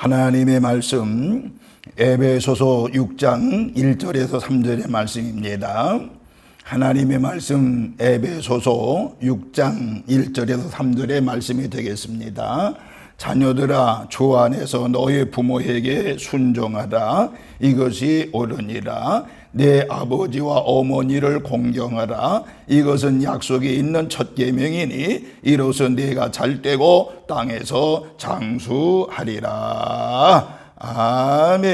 하나님의 말씀 에베소서 6장 1절에서 3절의 말씀입니다. 하나님의 말씀 에베소서 6장 1절에서 3절의 말씀이 되겠습니다. 자녀들아, 주 안에서 너의 부모에게 순종하라. 이것이 옳으니라. 내 아버지와 어머니를 공경하라. 이것은 약속이 있는 첫 계명이니 이로써 네가 잘되고 땅에서 장수하리라. 아멘.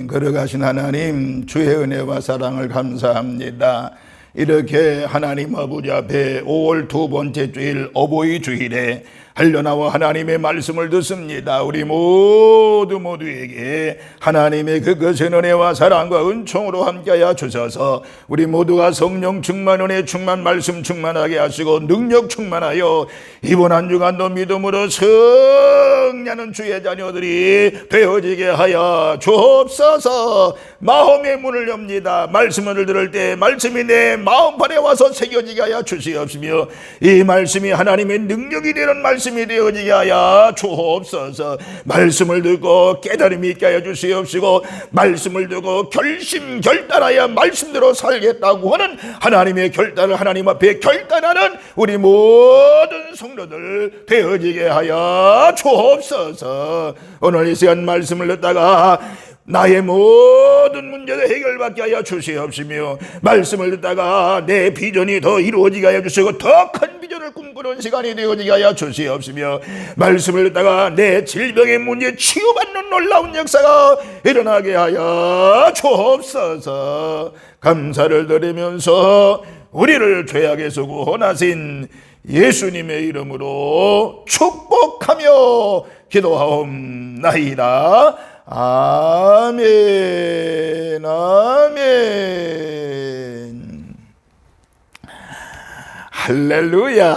걸어가신 하나님, 주의 은혜와 사랑을 감사합니다. 이렇게 하나님 아버지 앞에 5월 두 번째 주일 어버이 주일에 한려나와 하나님의 말씀을 듣습니다. 우리 모두에게 하나님의 그 거센 은혜와 사랑과 은총으로 함께하여 주셔서 우리 모두가 성령 충만, 은혜 충만, 말씀 충만하게 하시고 능력 충만하여 이번 한 주간도 믿음으로 승리하는 주의 자녀들이 되어지게 하여 주옵소서. 마음의 문을 엽니다. 말씀을 들을 때 말씀이 내 마음판에 와서 새겨지게 하여 주시옵시며 이 말씀이 하나님의 능력이 되는 말씀이 되어지게 하여 주옵소서. 말씀을 듣고 깨달음이 있게 하여 주시옵시고 말씀을 듣고 결단하여 말씀대로 살겠다고 하는 하나님의 결단을 하나님 앞에 결단하는 우리 모든 성도들 되어지게 하여 주옵소서. 오늘 이 시간 말씀을 듣다가 나의 모든 문제를 해결받게 하여 주시옵시며 말씀을 듣다가 내 비전이 더 이루어지게 하여 주시고 더 큰 비전을 꿈꾸는 시간이 되어지게 하여 주시옵시며 말씀을 듣다가 내 질병의 문제 치유받는 놀라운 역사가 일어나게 하여 주옵소서. 감사를 드리면서 우리를 죄악에서 구원하신 예수님의 이름으로 축복하며 기도하옵나이다. 아멘. 아멘. 할렐루야.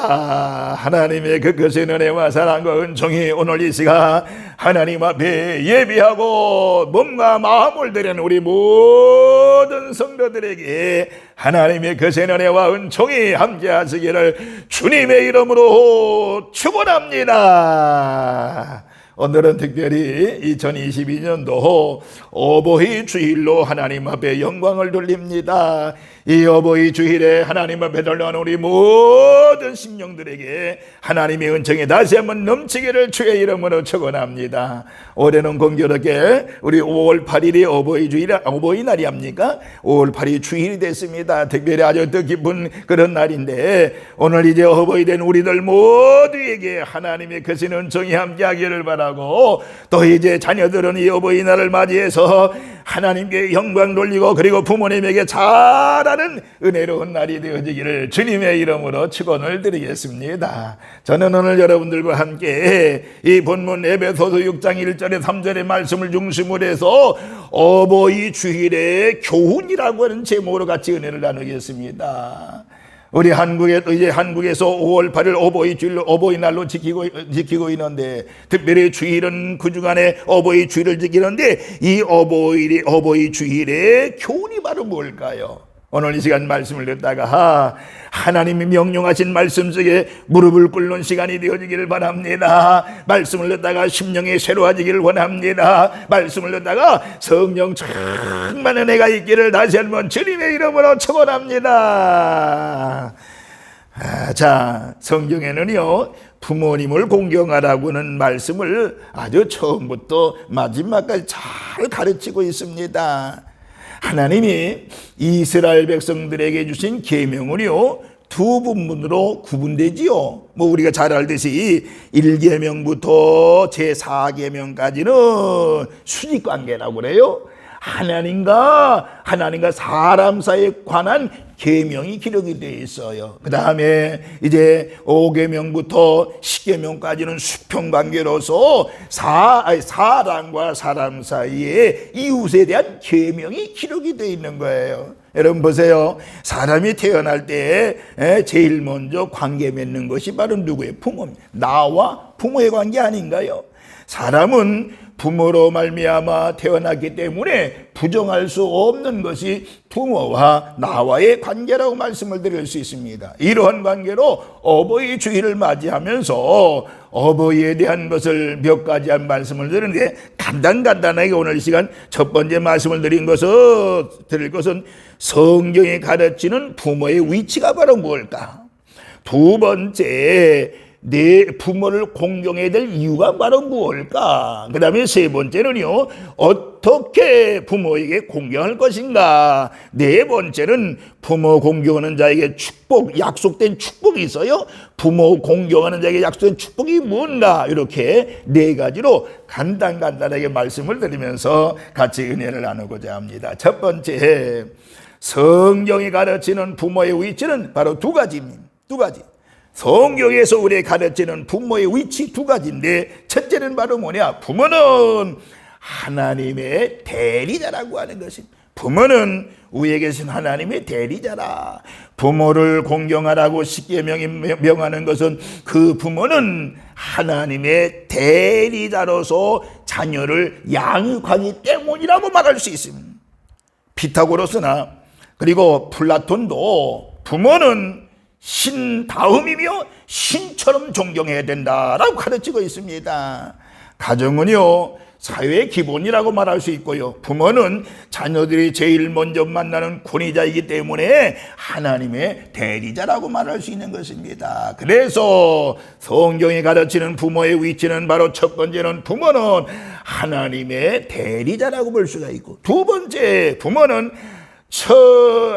하나님의 그 거센 은혜와 사랑과 은총이 오늘 이 시간 하나님 앞에 예비하고 몸과 마음을 드리는 우리 모든 성도들에게 하나님의 거센 은혜와 은총이 함께 하시기를 주님의 이름으로 축원합니다. 오늘은 특별히 2022년도 어버이 주일로 하나님 앞에 영광을 돌립니다. 이 어버이 주일에 하나님 앞에 돌려온 우리 모든 심령들에게 하나님의 은총이 다시 한번 넘치기를 주의 이름으로 축원합니다. 올해는 공교롭게 우리 5월 8일이 어버이 주일, 어버이날이 합니까? 5월 8일 주일이 됐습니다. 특별히 아주 뜻깊은 그런 날인데 오늘 이제 어버이 된 우리들 모두에게 하나님의 거센 은총이 함께하기를 바라고 또 이제 자녀들은 이 어버이날을 맞이해서 하나님께 영광 돌리고 그리고 부모님에게 잘하는 은혜로운 날이 되어지기를 주님의 이름으로 축원을 드리겠습니다. 저는 오늘 여러분들과 함께 이 본문 에베소서 6장 1절에 3절의 말씀을 중심으로 해서 어버이 주일의 교훈이라고 하는 제목으로 같이 은혜를 나누겠습니다. 우리 한국에서 5월 8일 어버이 주일, 어버이날로 지키고 있는데 특별히 주일은 그 주간에 어버이 주일을 지키는데 이 어버이 주일의 교훈이 바로 뭘까요? 오늘 이 시간 말씀을 듣다가 하나님이 명령하신 말씀 속에 무릎을 꿇는 시간이 되어지기를 바랍니다. 말씀을 듣다가 심령이 새로워지기를 원합니다. 말씀을 듣다가 성령 충만한 은혜가 있기를 다시 한번 주님의 이름으로 축원합니다. 자, 성경에는요 부모님을 공경하라고 하는 말씀을 아주 처음부터 마지막까지 잘 가르치고 있습니다. 하나님이 이스라엘 백성들에게 주신 계명은요 두 부분으로 구분되지요. 뭐 우리가 잘 알듯이 1계명부터 제4계명까지는 수직관계라고 그래요. 하나님과 사람 사이에 관한 계명이 기록이 되어 있어요. 그 다음에 이제 5계명부터 10계명까지는 수평관계로서 사람과 사람 사이에 이웃에 대한 계명이 기록이 되어 있는 거예요. 여러분 보세요. 사람이 태어날 때 제일 먼저 관계 맺는 것이 바로 누구예요? 부모입니다. 나와 부모의 관계 아닌가요? 사람은 부모로 말미암아 태어났기 때문에 부정할 수 없는 것이 부모와 나와의 관계라고 말씀을 드릴 수 있습니다. 이러한 관계로 어버이 주일을 맞이하면서 어버이에 대한 것을 몇 가지 한 말씀을 드리는데, 간단하게 오늘 시간 첫 번째 말씀을 드릴 것은 성경이 가르치는 부모의 위치가 바로 무엇일까? 두 번째, 내 부모를 공경해야 될 이유가 바로 무엇일까? 그 다음에 세 번째는요, 어떻게 부모에게 공경할 것인가? 네 번째는 부모 공경하는 자에게 축복, 약속된 축복이 있어요. 부모 공경하는 자에게 약속된 축복이 뭔가? 이렇게 네 가지로 간단하게 말씀을 드리면서 같이 은혜를 나누고자 합니다. 첫 번째, 성경이 가르치는 부모의 위치는 바로 두 가지입니다. 두 가지. 성경에서 우리에게 가르치는 부모의 위치 두 가지인데, 첫째는 바로 뭐냐? 부모는 하나님의 대리자라고 하는 것입니다. 부모는 위에 계신 하나님의 대리자라. 부모를 공경하라고 십계명이 명하는 것은 그 부모는 하나님의 대리자로서 자녀를 양육하기 때문이라고 말할 수 있습니다. 피타고라스나 그리고 플라톤도 부모는 신 다음이며 신처럼 존경해야 된다라고 가르치고 있습니다. 가정은요, 사회의 기본이라고 말할 수 있고요, 부모는 자녀들이 제일 먼저 만나는 권위자이기 때문에 하나님의 대리자라고 말할 수 있는 것입니다. 그래서 성경이 가르치는 부모의 위치는 바로 첫 번째는 부모는 하나님의 대리자라고 볼 수가 있고, 두 번째, 부모는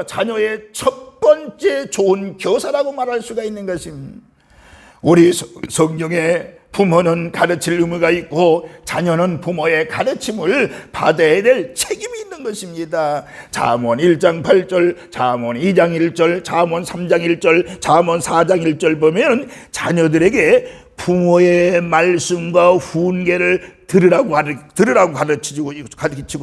자녀의 첫 번째 좋은 교사라고 말할 수가 있는 것입니다. 우리 성경에 부모는 가르칠 의무가 있고 자녀는 부모의 가르침을 받아야 될 책임이 있는 것입니다. 잠언 1장 8절, 잠언 2장 1절, 잠언 3장 1절, 잠언 4장 1절 보면 자녀들에게 부모의 말씀과 훈계를 들으라고 가르치고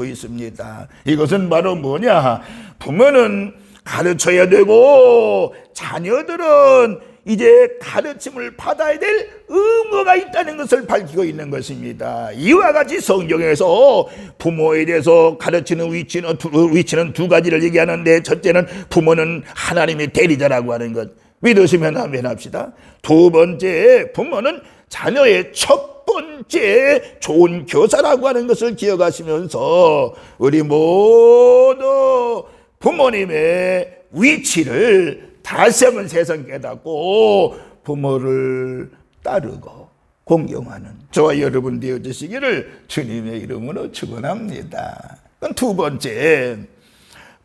있습니다. 이것은 바로 뭐냐? 부모는 가르쳐야 되고 자녀들은 이제 가르침을 받아야 될 의무가 있다는 것을 밝히고 있는 것입니다. 이와 같이 성경에서 부모에 대해서 가르치는 위치는 두 가지를 얘기하는데, 첫째는 부모는 하나님의 대리자라고 하는 것, 믿으시면 아멘 합시다. 두 번째, 부모는 자녀의 첫 번째 좋은 교사라고 하는 것을 기억하시면서 우리 모두 부모님의 위치를 다시 한번 세상 깨닫고 부모를 따르고 공경하는 저와 여러분 되어주시기를 주님의 이름으로 축원합니다. 두 번째,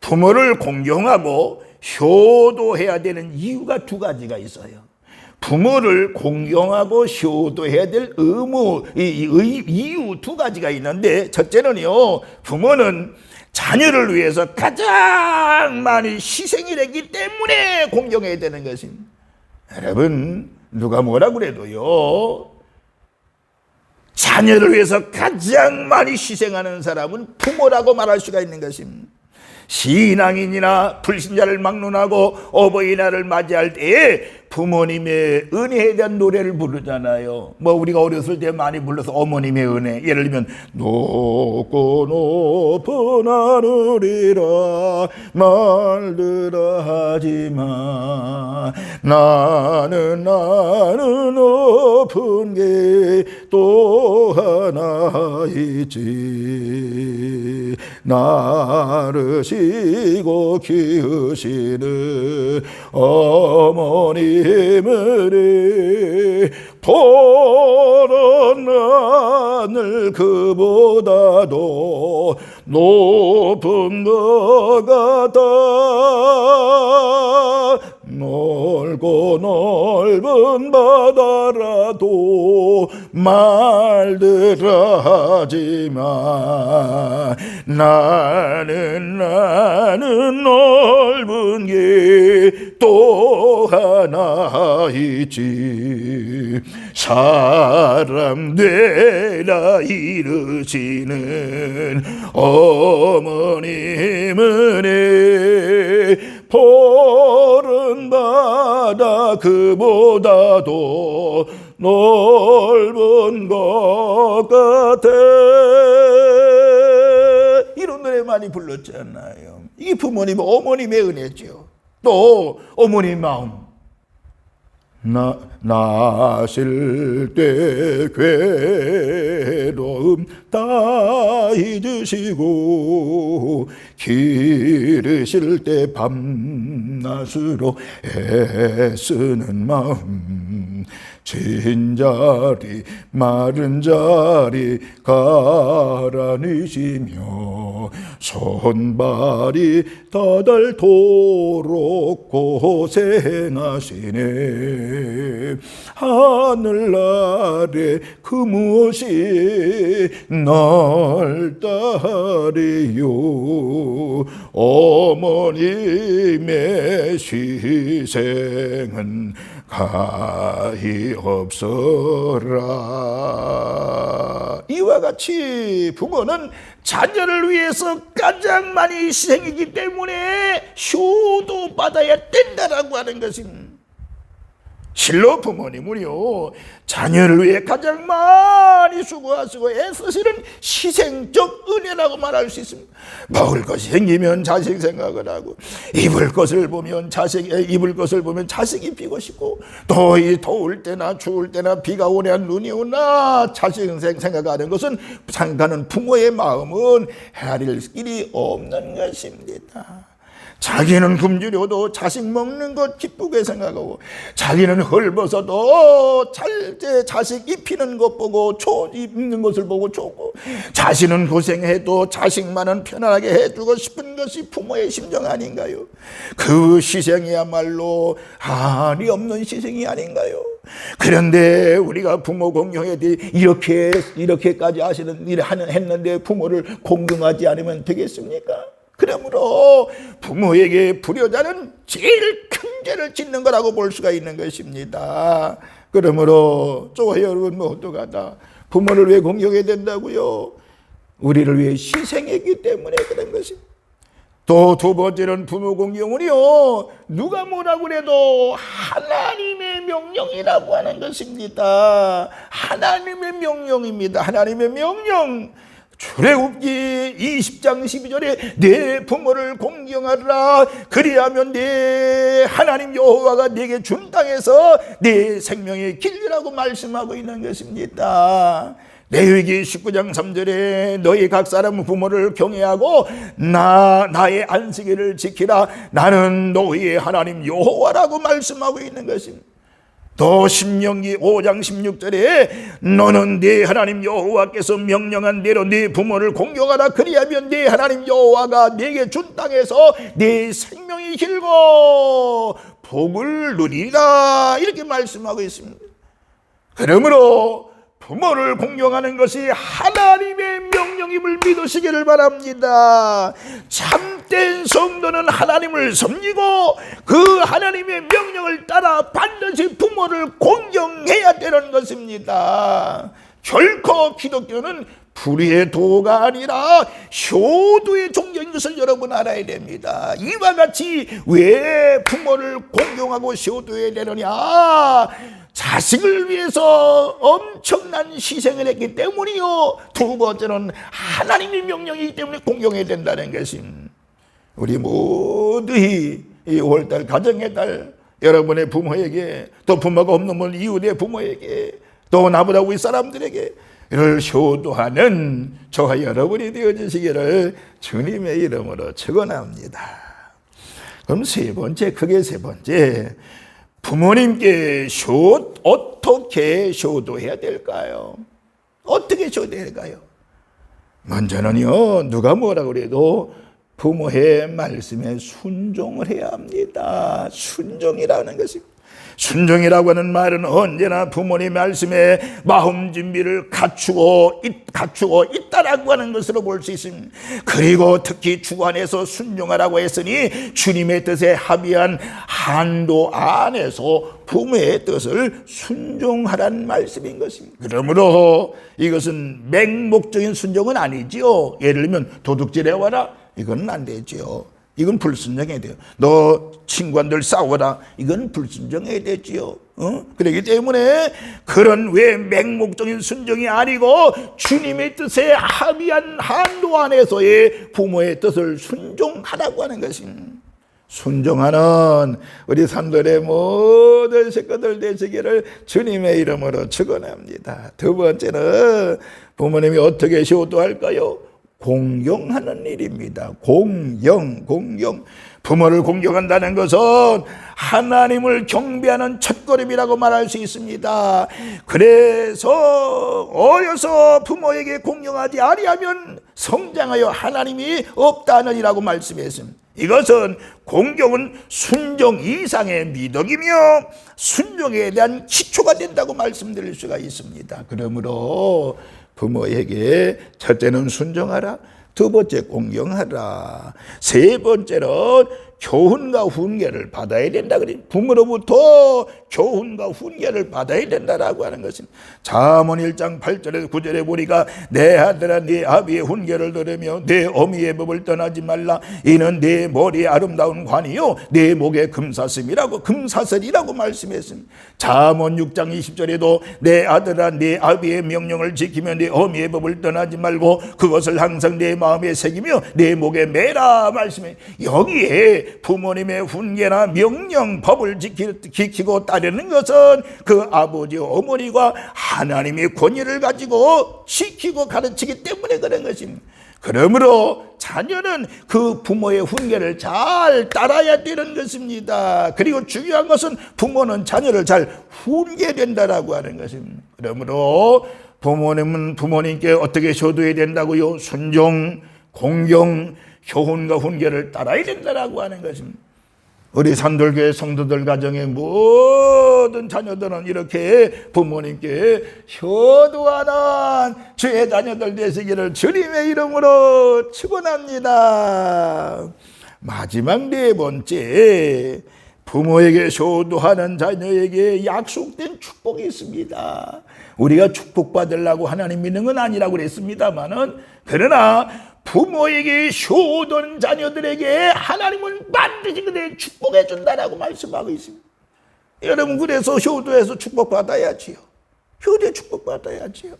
부모를 공경하고 효도해야 되는 이유가 두 가지가 있어요. 부모를 공경하고 효도해야 될 의무, 이유 두 가지가 있는데, 첫째는요, 부모는 자녀를 위해서 가장 많이 희생이 되기 때문에 공경해야 되는 것입니다. 여러분, 누가 뭐라 그래도요, 자녀를 위해서 가장 많이 희생하는 사람은 부모라고 말할 수가 있는 것입니다. 신앙인이나 불신자를 막론하고 어버이날을 맞이할 때에 부모님의 은혜에 대한 노래를 부르잖아요. 뭐 우리가 어렸을 때 많이 불러서 어머님의 은혜, 예를 들면 높고 높은 하늘이라 말들아 하지마, 나는 높은 게 또 하나 있지, 나를 시고 키우시는 어머님을 보는 하늘 그보다도 높은 것 같아, 넓고 넓은 바다라도 말들아 하지마, 나는 넓은 게 또 하나 있지, 사람 되라 이르시는 어머님은 보른 바다 그보다도 넓은 것 같아. 이런 노래 많이 불렀잖아요. 이게 부모님, 어머님의 은혜죠. 또 어머님 마음. 나실 때 괴로움 다 잊으시고 기르실 때 밤낮으로 애쓰는 마음. 진자리 마른 자리 가라니시며 손발이 더닳도록 고생하시네. 하늘 아래 그 무엇이 널 따르요. 어머님의 희생은 가히 없어라. 이와 같이 부모는 자녀를 위해서 가장 많이 희생이기 때문에 효도받아야 된다라고 하는 것입니다. 실로 부모님은요, 자녀를 위해 가장 많이 수고하시고 애쓰시는 희생적 은혜라고 말할 수 있습니다. 먹을 것이 생기면 자식 생각을 하고, 입을 것을 보면 자식 입히고 싶고, 또 이 더울 때나 추울 때나 비가 오나 눈이 오나 자식 생각하는 것은 생각하는 부모의 마음은 헤아릴 길이 없는 것입니다. 자기는 굶주려도 자식 먹는 것 기쁘게 생각하고, 자기는 헐벗어도 자식 입히는 것 보고 입는 것을 보고 좋고, 자신은 고생해도 자식만은 편안하게 해주고 싶은 것이 부모의 심정 아닌가요? 그 희생이야말로 한이 없는 희생이 아닌가요? 그런데 우리가 부모 공경에 대해 이렇게까지 했는데 부모를 공경하지 않으면 되겠습니까? 그러므로 부모에게 불효자는 제일 큰 죄를 짓는 거라고 볼 수가 있는 것입니다. 그러므로 저와 여러분 모두가 부모를 왜 공경해야 된다고요? 우리를 위해 희생했기 때문에 그런 것입니다. 또 두 번째는 부모 공경은요, 누가 뭐라고 그래도 하나님의 명령이라고 하는 것입니다. 하나님의 명령입니다. 하나님의 명령. 출애굽기 20장 12절에 내 부모를 공경하라. 그리하면 내 하나님 여호와가 네게 준 땅에서 네 생명의 길이라고 말씀하고 있는 것입니다. 레위기 19장 3절에 너희 각 사람 부모를 경외하고 나의 안식일을 지키라. 나는 너희의 하나님 여호와라고 말씀하고 있는 것입니다. 또 신명기 5장 16절에 너는 네 하나님 여호와께서 명령한 대로 네 부모를 공경하라. 그리하면 네 하나님 여호와가 네게 준 땅에서 네 생명이 길고 복을 누리라. 이렇게 말씀하고 있습니다. 그러므로 부모를 공경하는 것이 하나님의 명령임을 믿으시기를 바랍니다. 참된 성도는 하나님을 섬기고 그 하나님의 명령을 따라 반드시 부모를 공경해야 되는 것입니다. 결코 기독교는 불의의 도가 아니라 효도의 종교인 것을 여러분 알아야 됩니다. 이와 같이 왜 부모를 공경하고 효도해야 되느냐? 자식을 위해서 엄청난 희생을 했기 때문이요. 두 번째는 하나님의 명령이기 때문에 공경해야 된다는 것입니다. 우리 모두 이 5월달 가정의 달, 여러분의 부모에게, 또 부모가 없는 분 이웃의 부모에게, 또 나보다 위 사람들에게 이를 효도하는 저와 여러분이 되어주시기를 주님의 이름으로 축원합니다. 그럼 크게 세 번째, 부모님께 어떻게 효도해야 될까요? 어떻게 효도해야 될까요? 먼저는요, 누가 뭐라 그래도 부모의 말씀에 순종을 해야 합니다. 순종이라는 것입니다. 순종이라고 하는 말은 언제나 부모님 말씀에 마음 준비를 갖추고 있다라고 하는 것으로 볼 수 있습니다. 그리고 특히 주 안에서 순종하라고 했으니 주님의 뜻에 합의한 한도 안에서 부모의 뜻을 순종하라는 말씀인 것입니다. 그러므로 이것은 맹목적인 순종은 아니지요. 예를 들면 도둑질해 와라, 이건 안 되죠. 이건 불순종해야 돼요. 너 친구들 싸워라. 이건 불순종해야 되지요. 그렇기 때문에 그런 왜 맹목적인 순종이 아니고 주님의 뜻에 합의한 한도 안에서의 부모의 뜻을 순종하라고 하는 것입니다. 순종하는 우리 산들의 모든 식구들 되시기를 주님의 이름으로 축원합니다. 두 번째는 부모님이 어떻게 효도할까요? 공경하는 일입니다. 공경. 부모를 공경한다는 것은 하나님을 경배하는 첫걸음이라고 말할 수 있습니다. 그래서 어려서 부모에게 공경하지 아니하면 성장하여 하나님이 없다느니라고 말씀했습니다. 이것은 공경은 순종 이상의 미덕이며 순종에 대한 기초가 된다고 말씀드릴 수가 있습니다. 그러므로 부모에게 첫째는 순종하라, 두 번째 공경하라, 세 번째는 교훈과 훈계를 받아야 된다. 그래. 부모로부터 교훈과 훈계를 받아야 된다라고 하는 것입니다. 잠언 1장 8절에서 9절에 보니까 내 아들아 네 아비의 훈계를 들으며 내 어미의 법을 떠나지 말라. 이는 내 머리에 아름다운 관이요 내 목에 금사슬이라고 말씀했습니다. 잠언 6장 20절에도 내 아들아 네 아비의 명령을 지키며 내 어미의 법을 떠나지 말고 그것을 항상 내 마음에 새기며 내 목에 매라 말씀해. 여기에 부모님의 훈계나 명령, 법을 지키고 따르는 것은 그 아버지, 어머니가 하나님의 권위를 가지고 지키고 가르치기 때문에 그런 것입니다. 그러므로 자녀는 그 부모의 훈계를 잘 따라야 되는 것입니다. 그리고 중요한 것은 부모는 자녀를 잘 훈계된다라고 하는 것입니다. 그러므로 부모님은 부모님께 어떻게 효도해야 된다고요? 순종, 공경, 교훈과 훈계를 따라야 된다라고 하는 것입니다. 우리 산돌교회 성도들 가정의 모든 자녀들은 이렇게 부모님께 효도하는 주의 자녀들 되시기를 주님의 이름으로 축원합니다. 마지막 네 번째, 부모에게 효도하는 자녀에게 약속된 축복이 있습니다. 우리가 축복받으려고 하나님 믿는 건 아니라고 그랬습니다만은, 그러나 부모에게 효도하는 자녀들에게 하나님은 반드시 그들에게 축복해 준다라고 말씀하고 있습니다. 여러분, 그래서 효도해서 축복받아야지요. 효도에 축복받아야지요.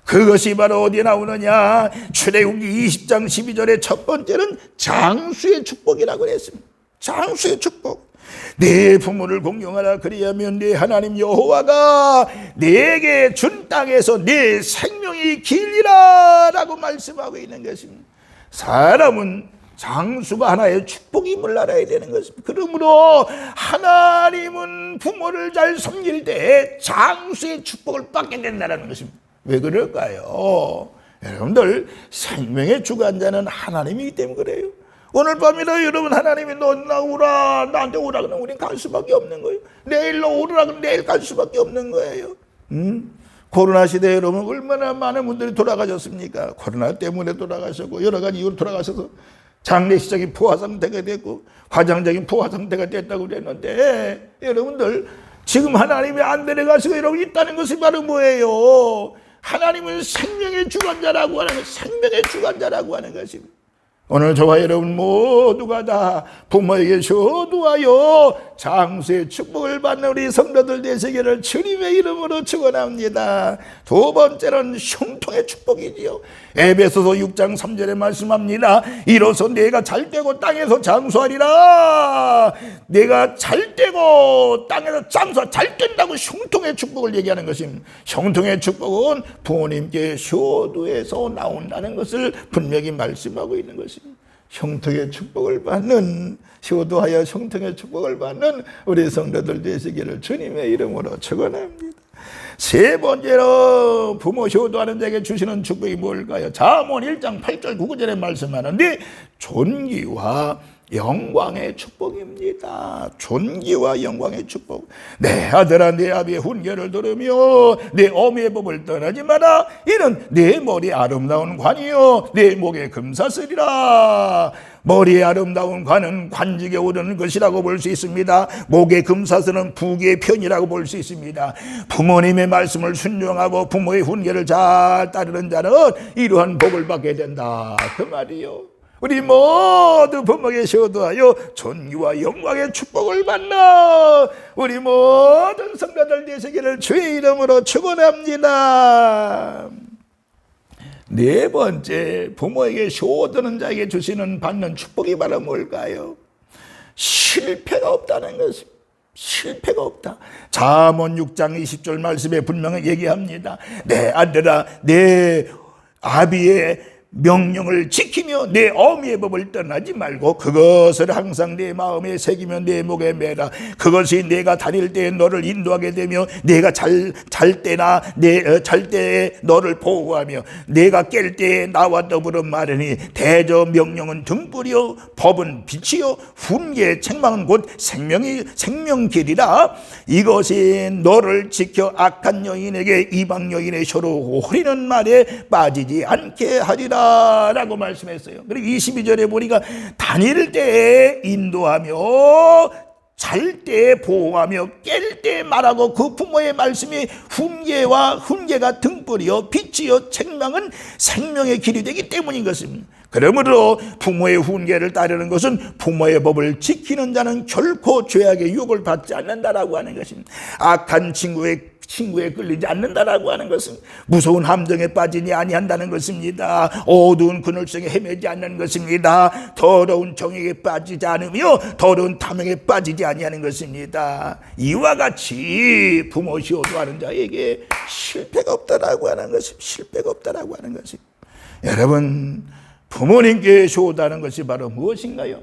그것이 바로 어디에 나오느냐? 출애굽기 20장 12절의 첫 번째는 장수의 축복이라고 했습니다. 장수의 축복. 내 부모를 공경하라. 그리하면 네 하나님 여호와가 네게 준 땅에서 네 생명이 길리라 라고 말씀하고 있는 것입니다. 사람은 장수가 하나의 축복임을 알아야 되는 것입니다. 그러므로 하나님은 부모를 잘 섬길 때 장수의 축복을 받게 된다는 것입니다. 왜 그럴까요? 여러분들, 생명의 주관자는 하나님이기 때문에 그래요. 오늘 밤이라 여러분, 하나님이 너 오라, 나한테 오라 그러면 우린 갈 수밖에 없는 거예요. 내일로 오라 그러면 내일 갈 수밖에 없는 거예요. 코로나 시대에 여러분 얼마나 많은 분들이 돌아가셨습니까? 코로나 때문에 돌아가셨고 여러 가지 이유로 돌아가셔서 장례식장이 포화 상태가 됐고 화장장이 포화 상태가 됐다고 그랬는데, 여러분들 지금 하나님이 안 데려가시고 여러분 있다는 것이 바로 뭐예요? 하나님은 생명의 주관자라고 하는 것입니다. 오늘 저와 여러분 모두가 다 부모에게 효도하여 장수의 축복을 받는 우리 성도들 되시기를 주님의 이름으로 축원합니다. 두 번째는 형통의 축복이지요. 에베소서 6장 3절에 말씀합니다. 이로써 내가 잘되고 땅에서 장수하리라. 내가 잘되고 땅에서 잘 된다고 형통의 축복을 얘기하는 것입니다. 형통의 축복은 부모님께 효도해서 나온다는 것을 분명히 말씀하고 있는 것입니다. 형통의 축복을 받는, 효도하여 형통의 축복을 받는 우리 성도들 되시기를 주님의 이름으로 축원합니다. 세 번째로 부모 효도하는 자에게 주시는 축복이 뭘까요? 잠언 1장 8절 9절에 말씀하는데 존귀와 영광의 축복입니다. 존귀와 영광의 축복. 내 아들아 내 아비의 훈계를 들으며 내 어미의 법을 떠나지 마라. 이는 내 머리에 아름다운 관이요 내 목에 금사슬이라. 머리에 아름다운 관은 관직에 오르는 것이라고 볼 수 있습니다. 목의 금사슬은 부귀의 편이라고 볼 수 있습니다. 부모님의 말씀을 순종하고 부모의 훈계를 잘 따르는 자는 이러한 복을 받게 된다, 그 말이요. 우리 모두 부모에게 효도하여 존귀와 영광의 축복을 받나 우리 모든 성도들 되시기를 주의 이름으로 축원합니다. 네 번째, 부모에게 효도하는 자에게 주시는 받는 축복이 바로 뭘까요? 실패가 없다는 것입니다. 실패가 없다. 잠언 6장 20절 말씀에 분명히 얘기합니다. 내 아들아, 내 아비의 명령을 지키며 내 어미의 법을 떠나지 말고 그것을 항상 내 마음에 새기며 내 목에 매라. 그것이 내가 다닐 때에 너를 인도하게 되며 내가 잘 때나 잘 때에 너를 보호하며 내가 깰 때에 나와 더불어 말하니 대저 명령은 등불이요 법은 빛이요 훈계 책망은 곧 생명길이라. 이것이 너를 지켜 악한 여인에게 이방 여인의 혀로 호리는 말에 빠지지 않게 하리라 라고 말씀했어요. 그리고 22절에 보니까 다닐 때에 인도하며 잘 때 보호하며 깰 때 말하고 그 부모의 말씀이 훈계가 등불이요 빛이요 책망은 생명의 길이 되기 때문인 것입니다. 그러므로 부모의 훈계를 따르는 것은 부모의 법을 지키는 자는 결코 죄악의 유혹을 받지 않는다라고 하는 것입니다. 악한 친구에 끌리지 않는다라고 하는 것은 무서운 함정에 빠지지 아니한다는 것입니다. 어두운 그늘성에 헤매지 않는 것입니다. 더러운 정욕에 빠지지 않으며 더러운 탐욕에 빠지지 아니하는 것입니다. 이와 같이 부모 효도하는 자에게 실패가 없다라고 하는 것입니다. 실패가 없다라고 하는 것입니다. 여러분, 부모님께 효도하는 것이 바로 무엇인가요?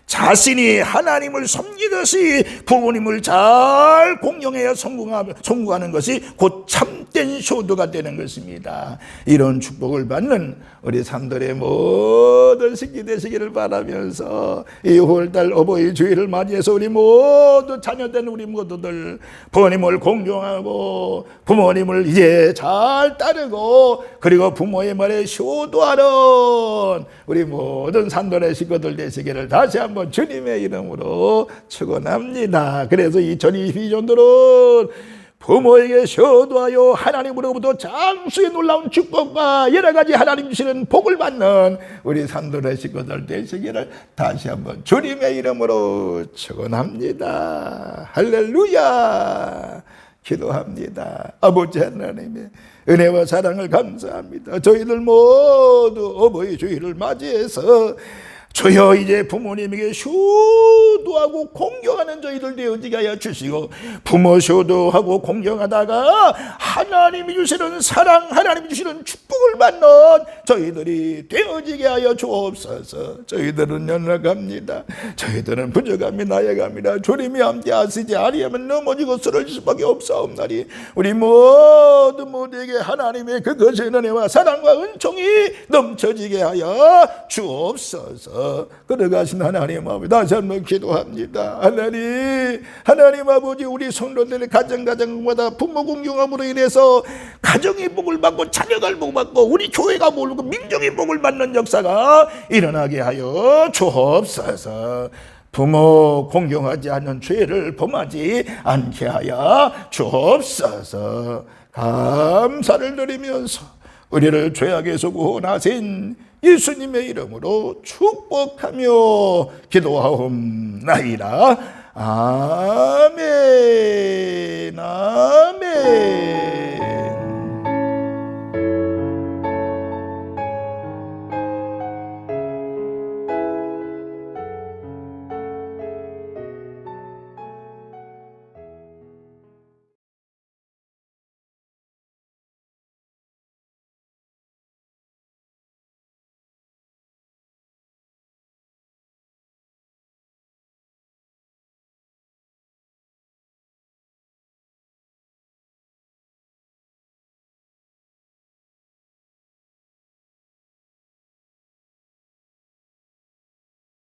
자신이 하나님을 섬기듯이 부모님을 잘 공경해야 성공하는 것이 곧 참된 효도가 되는 것입니다. 이런 축복을 받는 우리 산돌의 모든 식기 되시기를 바라면서 이 5월달 어버이 주일을 맞이해서 우리 모두 자녀된 우리 모두들 부모님을 공경하고 부모님을 이제 잘 따르고 그리고 부모의 말에 효도하는 우리 모든 산돌의 식구들 되시기를 다시 한번 주님의 이름으로 축원합니다. 그래서 2022년도는 부모에게 효도하여 하나님으로부터 장수의 놀라운 축복과 여러 가지 하나님 주시는 복을 받는 우리 산돌의 식구들 되시기를 다시 한번 주님의 이름으로 축원합니다. 할렐루야. 기도합니다. 아버지 하나님의 은혜와 사랑을 감사합니다. 저희들 모두 어버이 주일을 맞이해서 주여 이제 부모님에게 효도하고 공경하는 저희들 되어지게 하여 주시고 부모 효도하고 공경하다가 하나님이 주시는 사랑 하나님이 주시는 축복을 받는 저희들이 되어지게 하여 주옵소서. 저희들은 연락합니다. 저희들은 부족함이 나아갑니다. 주님이 함께 하시지 아니하면 넘어지고 쓰러질 수밖에 없사옵나니 우리 모두에게 하나님의 그 거센 은혜와 사랑과 은총이 넘쳐지게 하여 주옵소서. 걸어가신 하나님 아버지 다시 한번 기도합니다. 하나님 아버지 우리 성도들의 가정마다 부모 공경함으로 인해서 가정이 복을 받고 자녀가 복을 받고 우리 교회가 복을 받고 민족이 복을 받는 역사가 일어나게 하여 주옵소서. 부모 공경하지 않는 죄를 범하지 않게 하여 주옵소서. 감사를 드리면서 우리를 죄악에서 구원하신 예수님의 이름으로 축복하며 기도하옵나이다. 아멘. 아멘.